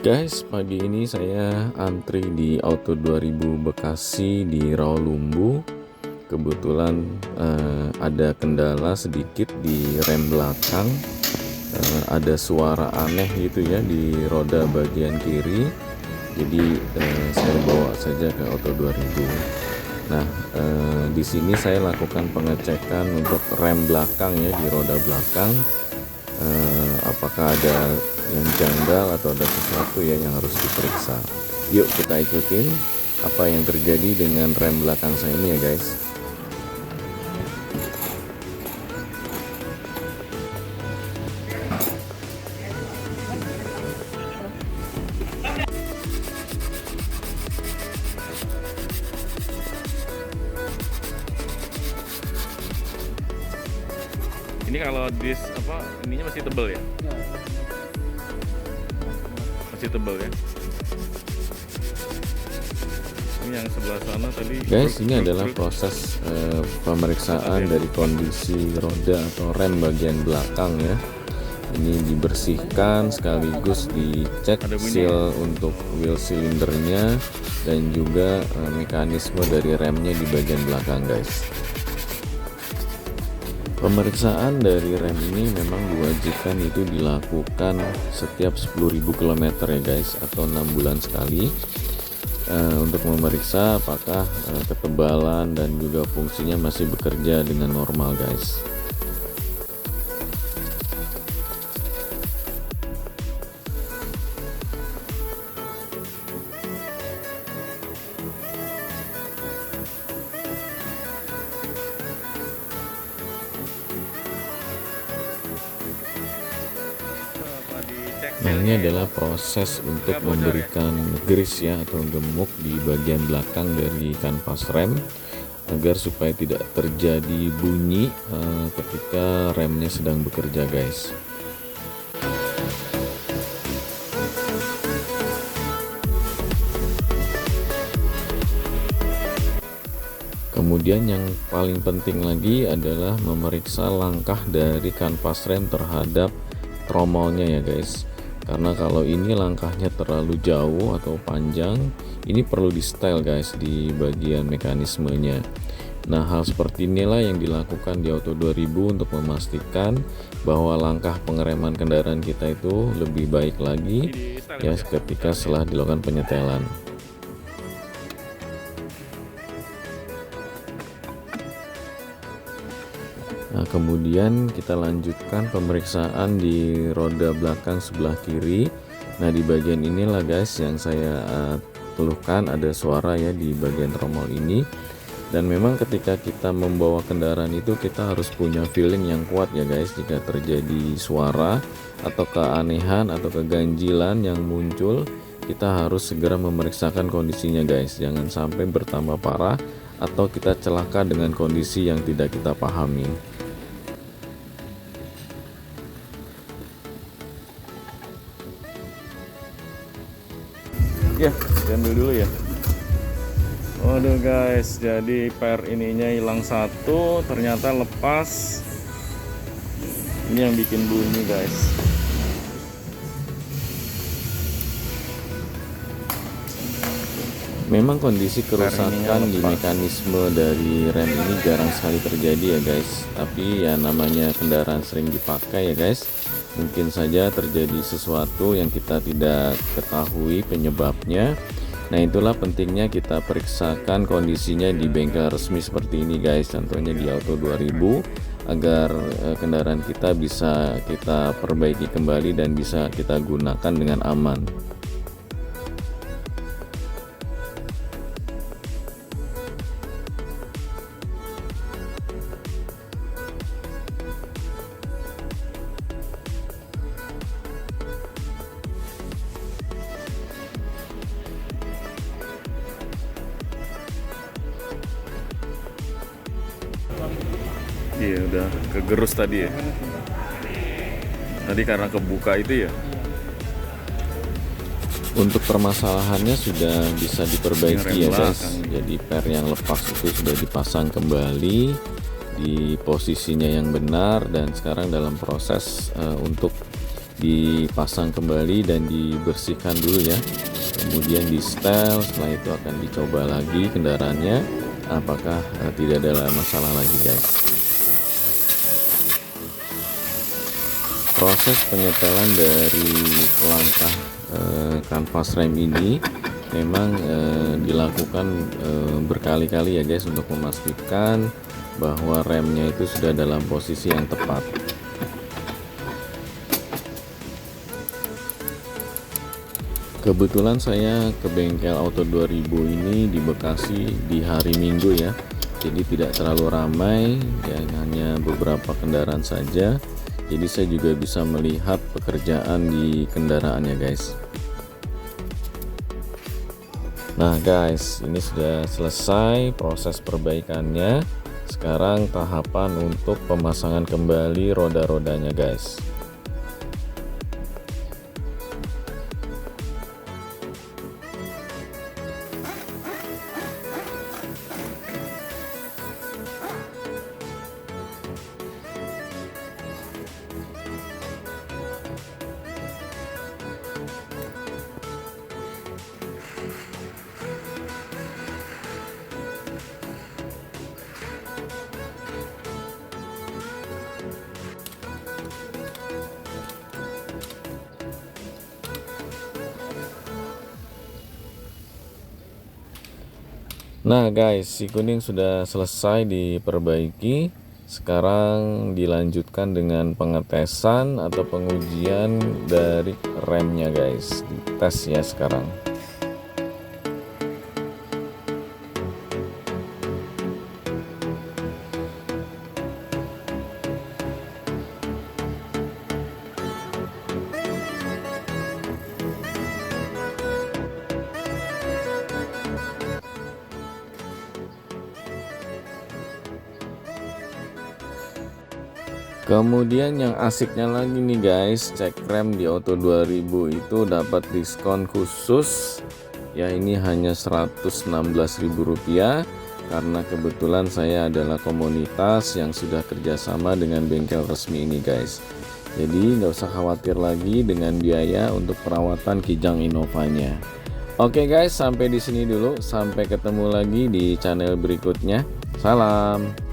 Guys, pagi ini saya antri di Auto 2000 Bekasi di Rawalumbu. Kebetulan ada kendala sedikit di rem belakang. Ada suara aneh gitu ya di roda bagian kiri. Jadi saya bawa saja ke Auto 2000. Nah, di sini saya lakukan pengecekan untuk rem belakang ya, di roda belakang. Apakah ada yang janggal atau ada sesuatu ya yang harus diperiksa. Yuk kita ikutin apa yang terjadi dengan rem belakang saya ini ya guys. Ini kalau disk ininya masih tebel ya? Masih tebel ya. Ini yang sebelah sana tadi. Guys, ini adalah proses pemeriksaan dari kondisi roda atau rem bagian belakang ya. Ini dibersihkan sekaligus dicek seal untuk wheel silindernya dan juga mekanisme dari remnya di bagian belakang guys. Pemeriksaan dari rem ini memang diwajibkan itu dilakukan setiap 10.000 km ya guys, atau 6 bulan sekali, untuk memeriksa apakah ketebalan dan juga fungsinya masih bekerja dengan normal guys. Nah, ini adalah proses untuk memberikan grease ya atau gemuk di bagian belakang dari kanvas rem agar supaya tidak terjadi bunyi ketika remnya sedang bekerja guys. Kemudian yang paling penting lagi adalah memeriksa langkah dari kanvas rem terhadap tromolnya ya guys. Karena kalau ini langkahnya terlalu jauh atau panjang, ini perlu di style guys di bagian mekanismenya. Nah, hal seperti inilah yang dilakukan di Auto 2000 untuk memastikan bahwa langkah pengereman kendaraan kita itu lebih baik lagi ya ketika setelah dilakukan penyetelan. Nah, kemudian kita lanjutkan pemeriksaan di roda belakang sebelah kiri. Nah, di bagian inilah guys yang saya keluhkan ada suara ya di bagian tromol ini. Dan memang ketika kita membawa kendaraan itu kita harus punya feeling yang kuat ya guys. Jika terjadi suara atau keanehan atau keganjilan yang muncul, kita harus segera memeriksakan kondisinya guys. Jangan sampai bertambah parah atau kita celaka dengan kondisi yang tidak kita pahami. Ya, diambil dulu ya. Waduh guys, jadi per ininya hilang satu, ternyata lepas. Ini yang bikin bunyi guys. Memang kondisi kerusakan di mekanisme dari rem ini jarang sekali terjadi ya guys. Tapi ya namanya kendaraan sering dipakai ya guys. Mungkin saja terjadi sesuatu yang kita tidak ketahui penyebabnya. Nah, itulah pentingnya kita periksakan kondisinya di bengkel resmi seperti ini guys. Contohnya di Auto 2000 agar kendaraan kita bisa kita perbaiki kembali dan bisa kita gunakan dengan aman. Iya, udah kegerus tadi ya. Tadi karena kebuka itu ya. Untuk permasalahannya sudah bisa diperbaiki ya guys. Jadi per yang lepas itu sudah dipasang kembali di posisinya yang benar dan sekarang dalam proses untuk dipasang kembali dan dibersihkan dulu ya. Kemudian di setel, setelah itu akan dicoba lagi kendaraannya apakah tidak ada masalah lagi guys. Proses penyetelan dari pelangkah kanvas rem ini memang dilakukan berkali-kali ya guys, untuk memastikan bahwa remnya itu sudah dalam posisi yang tepat. Kebetulan saya ke bengkel Auto 2000 ini di Bekasi di hari Minggu ya, jadi tidak terlalu ramai ya, hanya beberapa kendaraan saja. Jadi saya juga bisa melihat pekerjaan di kendaraannya guys. Nah guys, ini sudah selesai proses perbaikannya. Sekarang tahapan untuk pemasangan kembali roda-rodanya guys. Nah guys, si kuning sudah selesai diperbaiki. Sekarang dilanjutkan dengan pengetesan atau pengujian dari remnya guys. Dites ya sekarang. Kemudian yang asiknya lagi nih guys, cek rem di Auto 2000 itu dapat diskon khusus ya, ini hanya Rp116.000 karena kebetulan saya adalah komunitas yang sudah kerjasama dengan bengkel resmi ini guys. Jadi nggak usah khawatir lagi dengan biaya untuk perawatan Kijang Innovanya. Oke guys, sampai di sini dulu, sampai ketemu lagi di channel berikutnya. Salam.